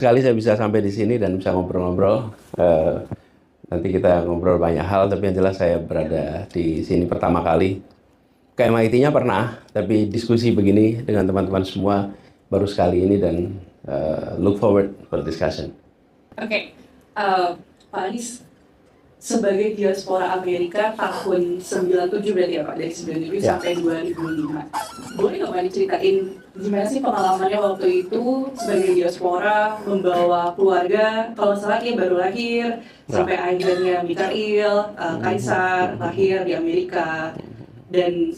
sekali saya bisa sampai di sini dan bisa ngobrol-ngobrol. Eh, Nanti kita ngobrol banyak hal, tapi yang jelas saya berada di sini pertama kali. Ke MIT-nya pernah, tapi diskusi begini dengan teman-teman semua baru sekali ini dan look forward for discussion. Oke, Pak Anies, sebagai diaspora Amerika tahun 97 berarti ya Pak, dari 97 Ya. sampai 2005. Boleh nggak Pak diceritain gimana sih pengalamannya waktu itu sebagai diaspora, membawa keluarga, kalau salah dia baru lahir, sampai akhirnya Mikail, Kaisar, lahir di Amerika. Dan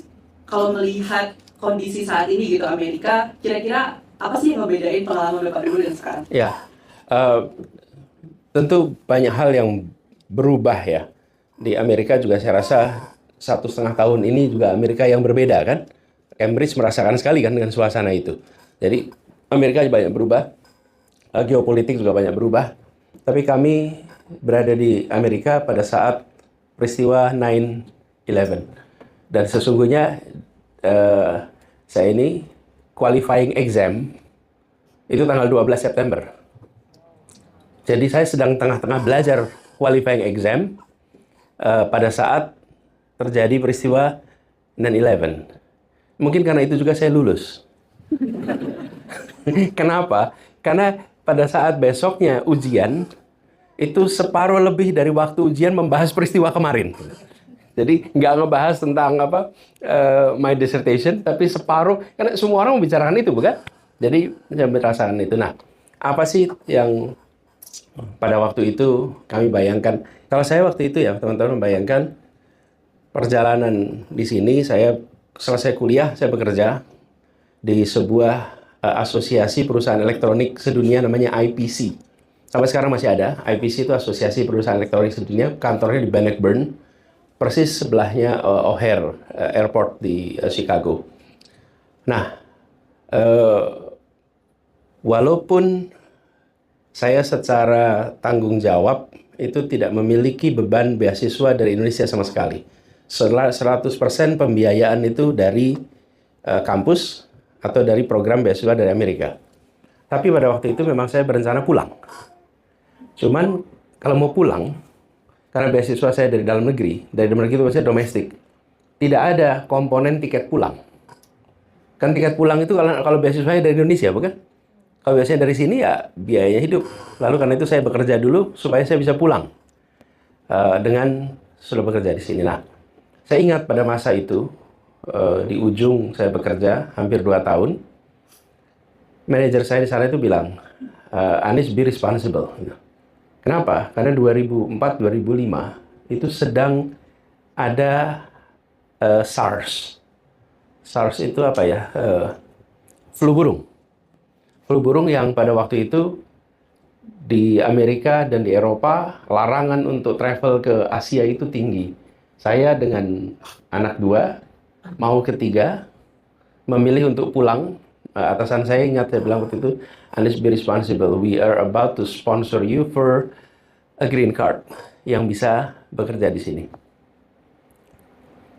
kalau melihat kondisi saat ini gitu Amerika, kira-kira apa sih yang ngebedain pengalaman Bapak dulu dan sekarang? Ya, eh, tentu banyak hal yang berubah ya. Di Amerika juga saya rasa 1,5 tahun ini juga Amerika yang berbeda kan. Cambridge merasakan sekali kan dengan suasana itu. Jadi Amerika banyak berubah, geopolitik juga banyak berubah. Tapi kami berada di Amerika pada saat peristiwa 9/11. Dan sesungguhnya saya ini qualifying exam itu tanggal 12 September. Jadi saya sedang tengah-tengah belajar qualifying exam pada saat terjadi peristiwa 9/11. Mungkin karena itu juga saya lulus. Kenapa? Karena pada saat besoknya ujian, itu separuh lebih dari waktu ujian membahas peristiwa kemarin. Jadi nggak ngebahas tentang my dissertation, tapi separuh, karena semua orang membicarakan itu, bukan? Jadi saya merasakan itu. Nah, apa sih yang pada waktu itu kami bayangkan? Kalau saya waktu itu ya, teman-teman membayangkan perjalanan di sini, saya selesai kuliah, saya bekerja di sebuah asosiasi perusahaan elektronik sedunia namanya IPC. Sampai sekarang masih ada. IPC itu Asosiasi Perusahaan Elektronik Sedunia, kantornya di Bannockburn, persis sebelahnya O'Hare Airport di Chicago. Nah, walaupun saya secara tanggung jawab itu tidak memiliki beban beasiswa dari Indonesia sama sekali. 100% pembiayaan itu dari kampus atau dari program beasiswa dari Amerika. Tapi pada waktu itu memang saya berencana pulang. Cuman kalau mau pulang, karena beasiswa saya dari dalam negeri itu maksudnya domestik, tidak ada komponen tiket pulang. Kan tiket pulang itu kalau beasiswanya dari Indonesia, bukan? Kalau biasanya dari sini ya biayanya hidup. Lalu karena itu saya bekerja dulu supaya saya bisa pulang dengan sudah bekerja di sini. Nah, saya ingat pada masa itu di ujung saya bekerja hampir 2 tahun, manajer saya di sana itu bilang, Anies be responsible. Kenapa? Karena 2004-2005 itu sedang ada SARS. SARS itu apa ya? Flu burung. Flu burung yang pada waktu itu di Amerika dan di Eropa larangan untuk travel ke Asia itu tinggi. Saya dengan anak 2, mau ketiga, memilih untuk pulang. Atasan saya ingat, saya bilang waktu itu, Anies be responsible. We are about to sponsor you for a green card yang bisa bekerja di sini.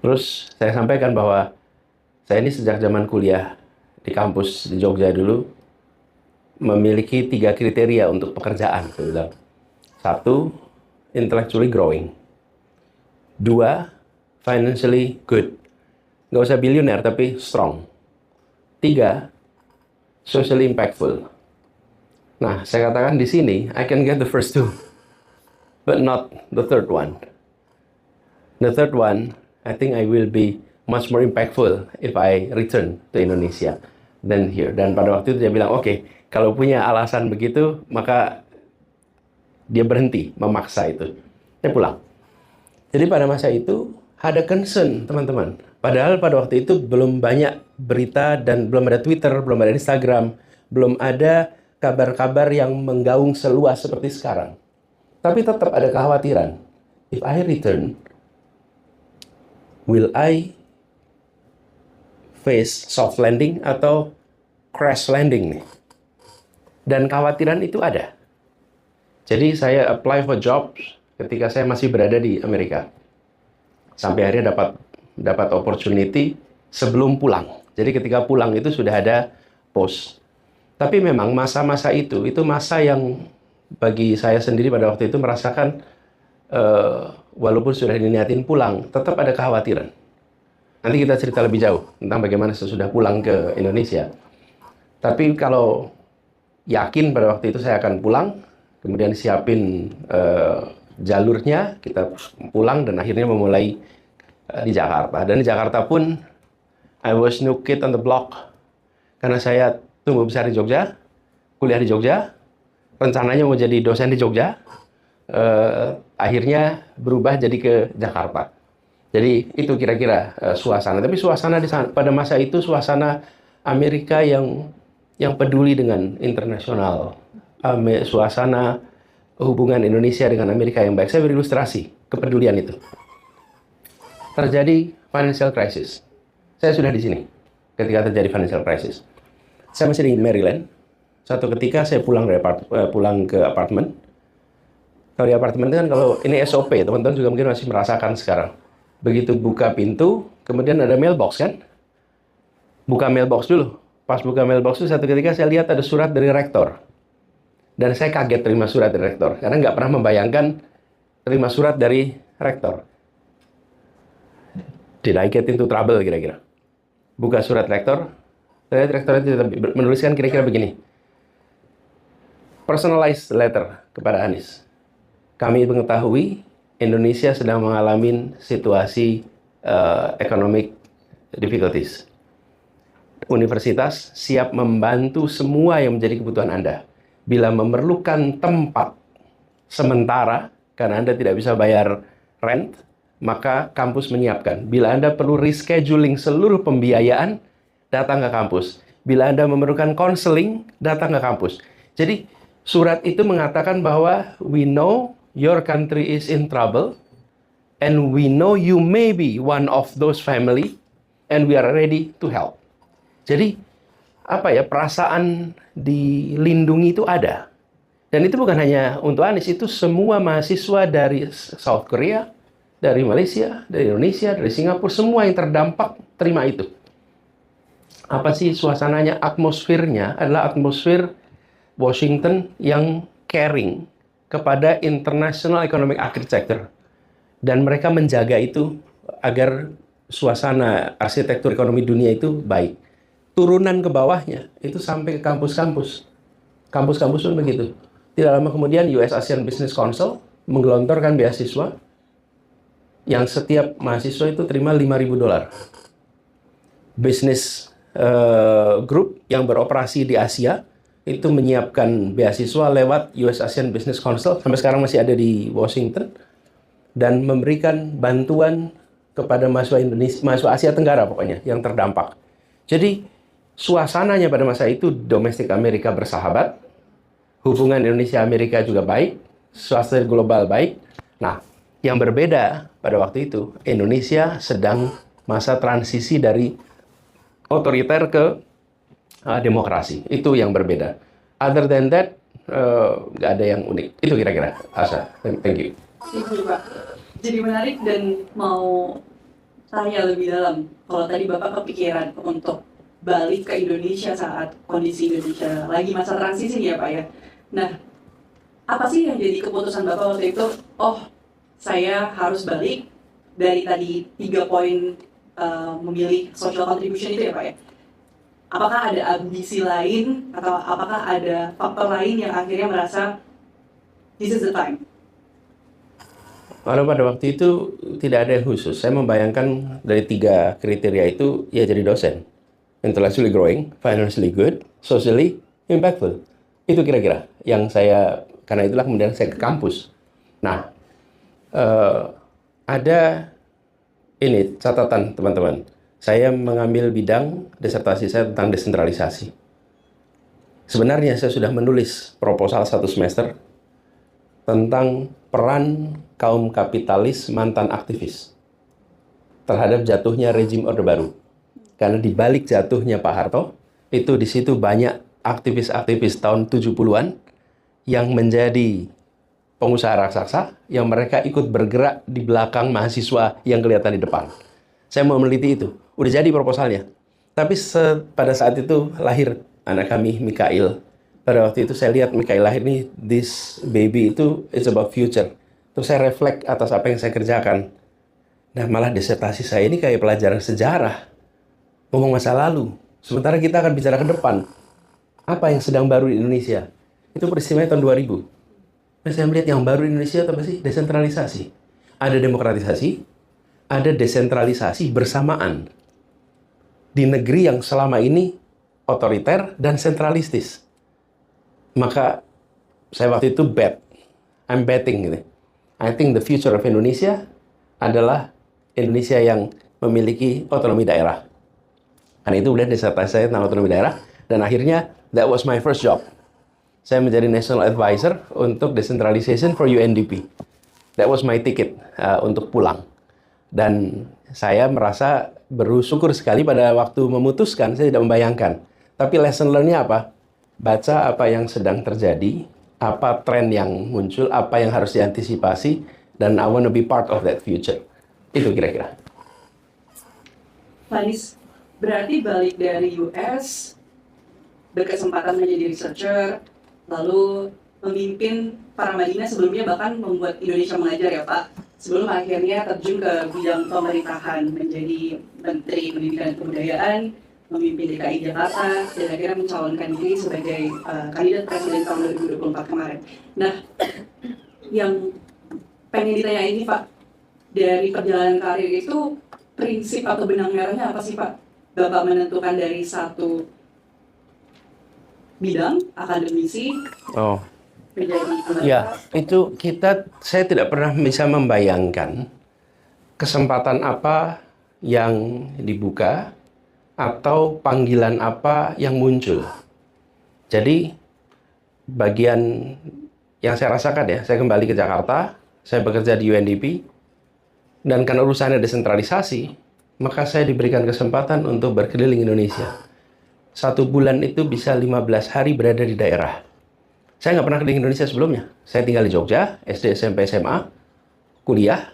Terus saya sampaikan bahwa saya ini sejak zaman kuliah di kampus di Jogja dulu memiliki 3 kriteria untuk pekerjaan. Saya bilang, 1, intellectually growing. 2, financially good. Nggak usah bilioner tapi strong. 3, socially impactful. Nah, saya katakan di sini, I can get the first 2, but not the third one. The third one, I think I will be much more impactful if I return to Indonesia than here. Dan pada waktu itu dia bilang, oke, kalau punya alasan begitu, maka dia berhenti memaksa itu. Saya pulang. Jadi pada masa itu ada concern, teman-teman. Padahal pada waktu itu belum banyak berita dan belum ada Twitter, belum ada Instagram, belum ada kabar-kabar yang menggaung seluas seperti sekarang. Tapi tetap ada kekhawatiran. If I return, will I face soft landing atau crash landing nih? Dan kekhawatiran itu ada. Jadi saya apply for jobs ketika saya masih berada di Amerika. Sampai akhirnya dapat opportunity sebelum pulang. Jadi ketika pulang itu sudah ada post. Tapi memang masa-masa itu masa yang bagi saya sendiri pada waktu itu merasakan walaupun sudah diniatin pulang, tetap ada kekhawatiran. Nanti kita cerita lebih jauh tentang bagaimana sesudah pulang ke Indonesia. Tapi kalau yakin pada waktu itu saya akan pulang, kemudian siapin jalurnya, kita pulang dan akhirnya memulai di Jakarta. Dan di Jakarta pun I was new kid on the block karena saya tumbuh besar di Jogja, kuliah di Jogja, rencananya mau jadi dosen di Jogja, akhirnya berubah jadi ke Jakarta. Jadi itu kira-kira suasana. Tapi suasana di sana, pada masa itu suasana Amerika yang peduli dengan internasional, suasana hubungan Indonesia dengan Amerika yang baik. Saya berilustrasi kepedulian itu. Terjadi financial crisis. Saya sudah di sini ketika terjadi financial crisis. Saya masih di Maryland. Suatu ketika saya pulang ke apartemen. Kalau di apartemen itu kan kalau ini SOP, teman-teman juga mungkin masih merasakan sekarang. Begitu buka pintu, kemudian ada mailbox kan? Buka mailbox dulu. Pas buka mailbox itu satu ketika saya lihat ada surat dari rektor. Dan saya kaget terima surat dari rektor. Karena nggak pernah membayangkan terima surat dari rektor. Did I get into trouble kira-kira? Buka surat rektor. Rektor itu menuliskan kira-kira begini. Personalized letter kepada Anies. Kami mengetahui Indonesia sedang mengalami situasi economic difficulties. Universitas siap membantu semua yang menjadi kebutuhan Anda. Bila memerlukan tempat sementara, karena Anda tidak bisa bayar rent, maka kampus menyiapkan. Bila Anda perlu rescheduling seluruh pembiayaan, datang ke kampus. Bila Anda memerlukan konseling, datang ke kampus. Jadi, surat itu mengatakan bahwa we know your country is in trouble, and we know you may be one of those family, and we are ready to help. Jadi, perasaan dilindungi itu ada. Dan itu bukan hanya untuk Anies, itu semua mahasiswa dari South Korea, dari Malaysia, dari Indonesia, dari Singapura, semua yang terdampak terima itu. Apa sih suasananya? Atmosfernya adalah atmosfer Washington yang caring kepada international economic architecture. Dan mereka menjaga itu agar suasana arsitektur ekonomi dunia itu baik. Turunan ke bawahnya itu sampai ke kampus-kampus. Kampus-kampus pun begitu. Tidak lama kemudian US Asian Business Council menggelontorkan beasiswa yang setiap mahasiswa itu terima $5.000. Business group yang beroperasi di Asia itu menyiapkan beasiswa lewat US Asian Business Council, sampai sekarang masih ada di Washington, dan memberikan bantuan kepada mahasiswa Indonesia, mahasiswa Asia Tenggara pokoknya yang terdampak. Jadi suasananya pada masa itu domestik Amerika bersahabat, hubungan Indonesia-Amerika juga baik, suasana global baik. Nah, yang berbeda pada waktu itu, Indonesia sedang masa transisi dari otoriter ke demokrasi. Itu yang berbeda. Other than that, nggak ada yang unik. Itu kira-kira, Asa. Thank you. Pak. Jadi menarik dan mau tanya lebih dalam. Kalau tadi Bapak kepikiran untuk balik ke Indonesia saat kondisi Indonesia lagi masa transisi ya Pak ya. Nah, apa sih yang jadi keputusan Bapak waktu itu? Oh, saya harus balik dari tadi 3 poin memilih social contribution itu ya Pak ya. Apakah ada ambisi lain atau apakah ada faktor lain yang akhirnya merasa this is the time? Kalau pada waktu itu tidak ada yang khusus. Saya membayangkan dari 3 kriteria itu ya jadi dosen. Intellectually growing, financially good, socially impactful. Itu kira-kira yang saya, karena itulah kemudian saya ke kampus. Nah, ada ini catatan teman-teman. Saya mengambil bidang disertasi saya tentang desentralisasi. Sebenarnya saya sudah menulis proposal 1 semester tentang peran kaum kapitalis mantan aktivis terhadap jatuhnya rezim Orde Baru. Karena di balik jatuhnya Pak Harto, itu di situ banyak aktivis-aktivis tahun 70-an yang menjadi pengusaha raksasa, yang mereka ikut bergerak di belakang mahasiswa yang kelihatan di depan. Saya mau meneliti itu. Udah jadi proposalnya. Tapi pada saat itu lahir anak kami Mikail. Pada waktu itu saya lihat Mikail lahir nih, this baby itu is about future. Terus saya reflect atas apa yang saya kerjakan. Nah, malah disertasi saya ini kayak pelajaran sejarah. Ngomong masa lalu. Sementara kita akan bicara ke depan. Apa yang sedang baru di Indonesia? Itu peristiwanya tahun 2000. Nah, saya melihat yang baru di Indonesia itu apa sih? Desentralisasi. Ada demokratisasi, ada desentralisasi bersamaan. Di negeri yang selama ini otoriter dan sentralistis. Maka saya waktu itu I'm betting gitu. I think the future of Indonesia adalah Indonesia yang memiliki otonomi daerah. Karena itu udah disertasi saya tentang otonomi daerah, dan akhirnya that was my first job. Saya menjadi National Advisor untuk Decentralization for UNDP. That was my ticket untuk pulang. Dan saya merasa bersyukur sekali pada waktu memutuskan, saya tidak membayangkan. Tapi lesson learn-nya apa? Baca apa yang sedang terjadi, apa tren yang muncul, apa yang harus diantisipasi, dan I want to be part of that future. Itu kira-kira. Faris, berarti balik dari US, berkesempatan menjadi researcher, lalu memimpin para Madinah, sebelumnya bahkan membuat Indonesia Mengajar ya Pak, sebelum akhirnya terjun ke bidang pemerintahan, menjadi Menteri Pendidikan dan Kebudayaan, memimpin DKI Jakarta, dan akhirnya mencalonkan diri sebagai kandidat presiden tahun 2024 kemarin. Nah, yang pengen ditanya ini Pak, dari perjalanan karir itu, prinsip atau benang merahnya apa sih Pak? Bapak menentukan dari satu bidang, akademisi, menjadi pemerintah. Ya, itu saya tidak pernah bisa membayangkan kesempatan apa yang dibuka atau panggilan apa yang muncul. Jadi, bagian yang saya rasakan ya, saya kembali ke Jakarta, saya bekerja di UNDP, dan karena urusannya desentralisasi, maka saya diberikan kesempatan untuk berkeliling Indonesia. 1 bulan itu bisa 15 hari berada di daerah. Saya nggak pernah keliling Indonesia sebelumnya. Saya tinggal di Jogja, SD, SMP, SMA, kuliah,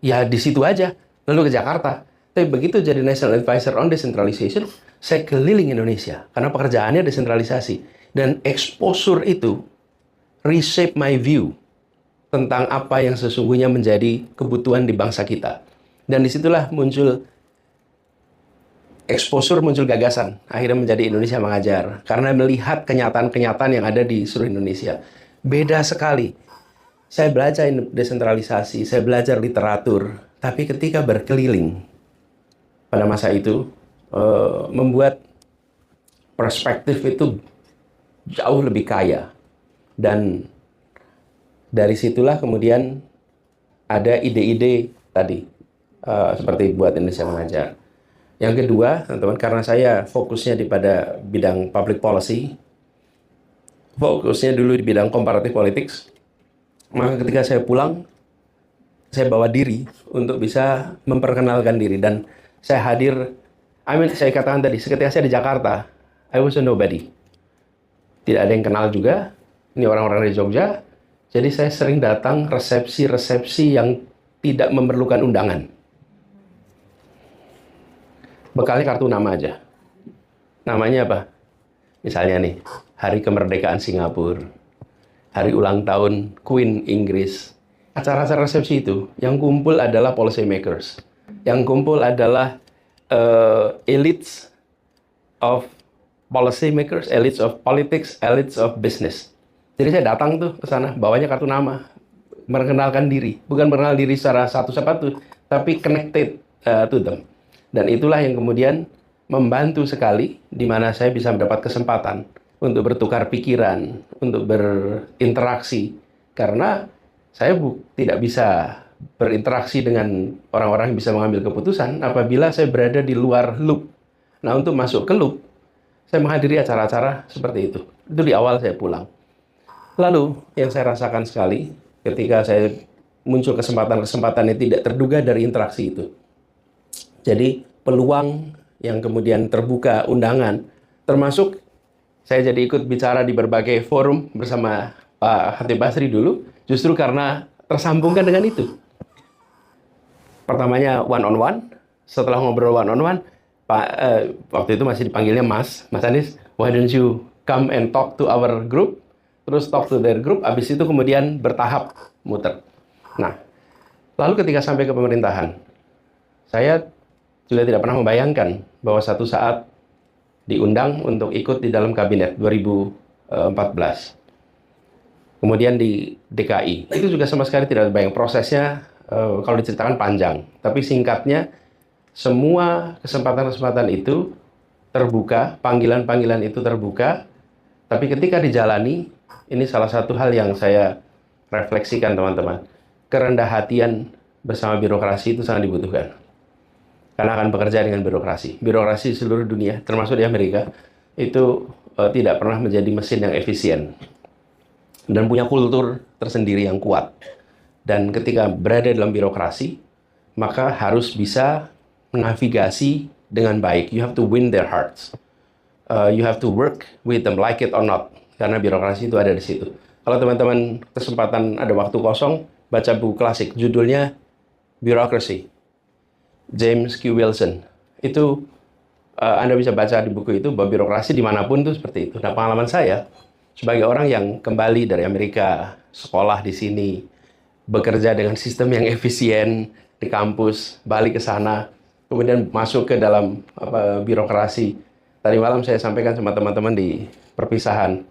ya di situ aja. Lalu ke Jakarta. Tapi begitu jadi National Advisor on Decentralization, saya keliling Indonesia. Karena pekerjaannya desentralisasi. Dan exposure itu reshape my view tentang apa yang sesungguhnya menjadi kebutuhan di bangsa kita. Dan disitulah muncul exposure, muncul gagasan. Akhirnya menjadi Indonesia Mengajar. Karena melihat kenyataan-kenyataan yang ada di seluruh Indonesia. Beda sekali. Saya belajar desentralisasi, saya belajar literatur. Tapi ketika berkeliling, pada masa itu, membuat perspektif itu jauh lebih kaya. Dan dari situlah kemudian ada ide-ide tadi, seperti buat Indonesia Mengajar. Yang kedua, teman-teman, karena saya fokusnya pada bidang public policy, fokusnya dulu di bidang comparative politics, maka ketika saya pulang, saya bawa diri untuk bisa memperkenalkan diri. Dan saya hadir, saya katakan tadi, ketika saya di Jakarta, I was a nobody. Tidak ada yang kenal juga, ini orang-orang dari Jogja. Jadi saya sering datang resepsi-resepsi yang tidak memerlukan undangan. Bekalnya kartu nama aja. Namanya apa? Misalnya nih, Hari Kemerdekaan Singapura, Hari Ulang Tahun Queen Inggris. Acara-acara resepsi itu, yang kumpul adalah policy makers. Yang kumpul adalah elites of policy makers, elites of politics, elites of business. Jadi saya datang tuh ke sana, bawanya kartu nama, memperkenalkan diri. Bukan mengenal diri secara satu-satu, tapi connected to them. Dan itulah yang kemudian membantu sekali, di mana saya bisa mendapat kesempatan untuk bertukar pikiran, untuk berinteraksi. Karena saya tidak bisa berinteraksi dengan orang-orang yang bisa mengambil keputusan apabila saya berada di luar loop. Nah, untuk masuk ke loop, saya menghadiri acara-acara seperti itu. Itu di awal saya pulang. Lalu, yang saya rasakan sekali ketika saya muncul kesempatan-kesempatan yang tidak terduga dari interaksi itu. Jadi, peluang yang kemudian terbuka undangan, termasuk saya jadi ikut bicara di berbagai forum bersama Pak Khatib Basri dulu, justru karena tersambungkan dengan itu. Pertamanya one-on-one, setelah ngobrol one-on-one, waktu itu masih dipanggilnya Mas Anies, why don't you come and talk to our group, terus talk to their group, habis itu kemudian bertahap muter. Nah, lalu ketika sampai ke pemerintahan, saya juga tidak pernah membayangkan bahwa satu saat diundang untuk ikut di dalam kabinet 2014. Kemudian di DKI, itu juga sama sekali tidak terbayang. Prosesnya kalau diceritakan panjang, tapi singkatnya, semua kesempatan-kesempatan itu terbuka, panggilan-panggilan itu terbuka, tapi ketika dijalani, ini salah satu hal yang saya refleksikan teman-teman, kerendah hatian bersama birokrasi itu sangat dibutuhkan. Karena akan bekerja dengan birokrasi. Birokrasi di seluruh dunia, termasuk di Amerika, itu tidak pernah menjadi mesin yang efisien. Dan punya kultur tersendiri yang kuat. Dan ketika berada dalam birokrasi, maka harus bisa menavigasi dengan baik. You have to win their hearts. You have to work with them, like it or not. Karena birokrasi itu ada di situ. Kalau teman-teman kesempatan ada waktu kosong, baca buku klasik, judulnya Bureaucracy. James Q. Wilson. Itu Anda bisa baca di buku itu bahwa birokrasi dimanapun itu seperti itu. Nah, pengalaman saya sebagai orang yang kembali dari Amerika, sekolah di sini, bekerja dengan sistem yang efisien di kampus, balik ke sana, kemudian masuk ke dalam birokrasi. Tadi malam saya sampaikan sama teman-teman di perpisahan,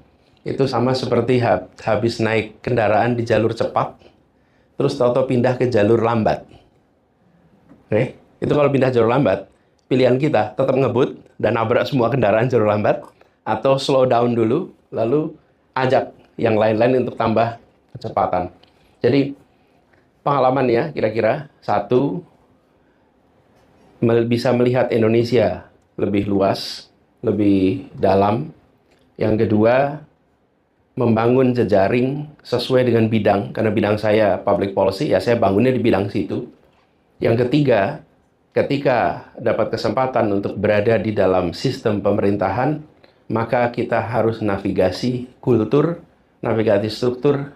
itu sama seperti habis naik kendaraan di jalur cepat, terus tahu-tahu pindah ke jalur lambat. Oke? Itu kalau pindah jalur lambat, pilihan kita tetap ngebut dan nabrak semua kendaraan jalur lambat, atau slow down dulu, lalu ajak yang lain-lain untuk tambah kecepatan. Jadi pengalamannya kira-kira, satu, bisa melihat Indonesia lebih luas, lebih dalam. Yang kedua, membangun jejaring sesuai dengan bidang, karena bidang saya public policy, ya saya bangunnya di bidang situ. Yang ketiga, ketika dapat kesempatan untuk berada di dalam sistem pemerintahan, maka kita harus navigasi kultur, navigasi struktur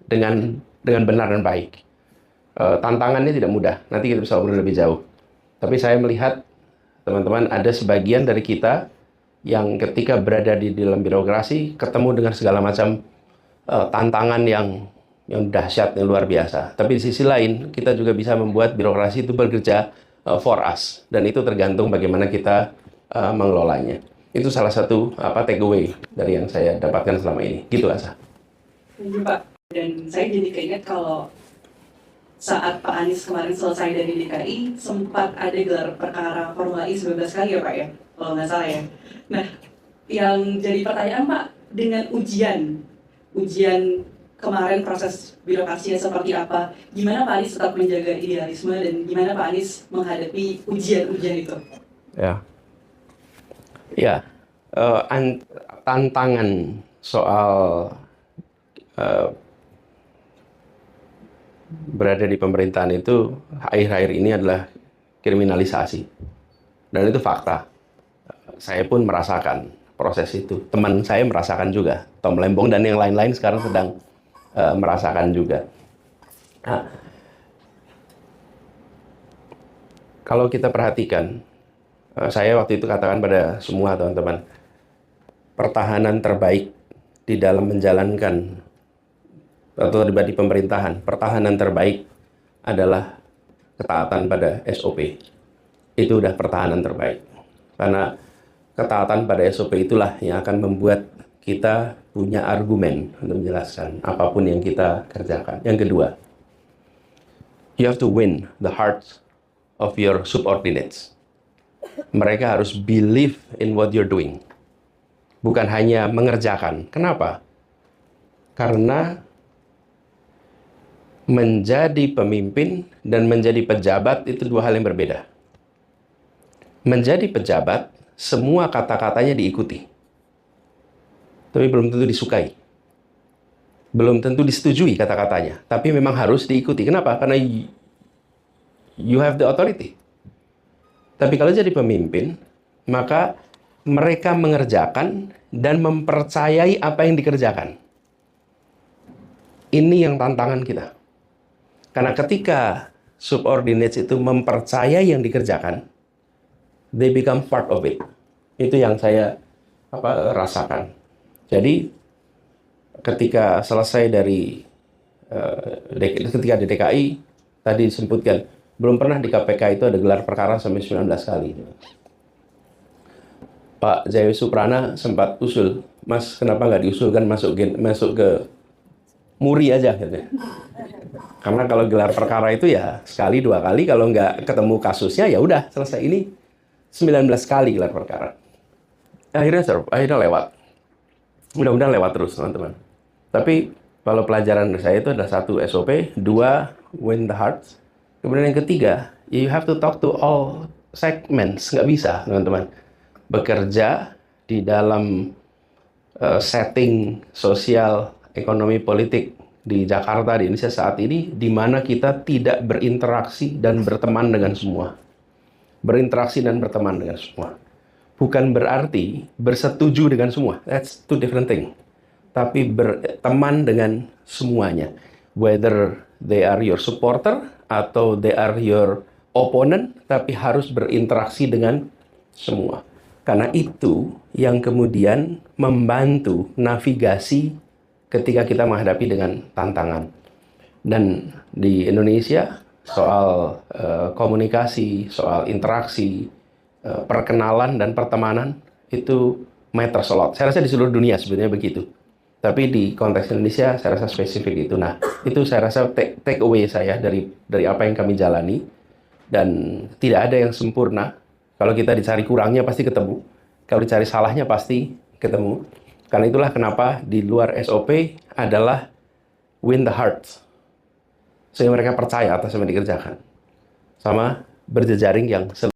dengan benar dan baik. Tantangannya tidak mudah, nanti kita bisa ngobrol lebih jauh. Tapi saya melihat, teman-teman, ada sebagian dari kita yang ketika berada di dalam birokrasi, ketemu dengan segala macam tantangan yang dahsyat, yang luar biasa. Tapi di sisi lain, kita juga bisa membuat birokrasi itu bekerja for us, dan itu tergantung bagaimana kita mengelolanya. Itu salah satu takeaway dari yang saya dapatkan selama ini. Gitu, Asa. Iya, Pak. Dan saya jadi keinget kalau saat Pak Anies kemarin selesai dari DKI, sempat ada gelar perkara Formula E 19 kali ya, Pak ya? Kalau nggak salah ya. Nah, yang jadi pertanyaan, Pak, dengan ujian kemarin proses birokrasinya seperti apa, gimana Pak Anies tetap menjaga idealisme dan gimana Pak Anies menghadapi ujian-ujian itu? Ya, tantangan soal berada di pemerintahan itu akhir-akhir ini adalah kriminalisasi, dan itu fakta. Saya pun merasakan proses itu. Teman saya merasakan juga, Tom Lembong dan yang lain-lain sekarang sedang merasakan juga. Nah, kalau kita perhatikan, saya waktu itu katakan pada semua teman-teman, pertahanan terbaik di dalam menjalankan atau di pemerintahan, pertahanan terbaik adalah ketaatan pada SOP. Itu udah pertahanan terbaik. Karena ketaatan pada SOP itulah yang akan membuat kita punya argumen untuk menjelaskan apapun yang kita kerjakan. Yang kedua, you have to win the hearts of your subordinates. Mereka harus believe in what you're doing. Bukan hanya mengerjakan. Kenapa? Karena menjadi pemimpin dan menjadi pejabat itu dua hal yang berbeda. Menjadi pejabat, semua kata-katanya diikuti. Tapi belum tentu disukai. Belum tentu disetujui kata-katanya. Tapi memang harus diikuti. Kenapa? Karena you have the authority. Tapi kalau jadi pemimpin, maka mereka mengerjakan dan mempercayai apa yang dikerjakan. Ini yang tantangan kita. Karena ketika subordinates itu mempercayai yang dikerjakan, they become part of it. Itu yang saya rasakan. Jadi ketika selesai dari ketika di DKI tadi disebutkan belum pernah di KPK itu ada gelar perkara sampai 19 kali. Pak Jaya Suprana sempat usul, Mas kenapa nggak diusulkan masuk ke Muri aja gitu. Karena kalau gelar perkara itu ya sekali 2 kali, kalau nggak ketemu kasusnya ya udah selesai. Ini 19 kali gelar perkara. Akhirnya lewat. Mudah-mudahan lewat terus teman-teman. Tapi kalau pelajaran dari saya itu ada 1 SOP, 2 win the hearts. Kemudian yang ketiga, you have to talk to all segments. Nggak bisa teman-teman bekerja di dalam setting sosial, ekonomi, politik di Jakarta, di Indonesia saat ini, di mana kita tidak berinteraksi dan berteman dengan semua. Berinteraksi dan berteman dengan semua. Bukan berarti bersetuju dengan semua. That's two different thing. Tapi berteman dengan semuanya. Whether they are your supporter atau they are your opponent, tapi harus berinteraksi dengan semua. Karena itu yang kemudian membantu navigasi ketika kita menghadapi dengan tantangan. Dan di Indonesia soal komunikasi, soal interaksi, perkenalan dan pertemanan itu matters a lot. Saya rasa di seluruh dunia sebenarnya begitu. Tapi di konteks Indonesia saya rasa spesifik itu. Nah, itu saya rasa take away saya dari apa yang kami jalani. Dan tidak ada yang sempurna. Kalau kita dicari kurangnya pasti ketemu. Kalau dicari salahnya pasti ketemu. Karena itulah kenapa di luar SOP adalah win the hearts. Sehingga mereka percaya atas yang dikerjakan. Sama berjejaring yang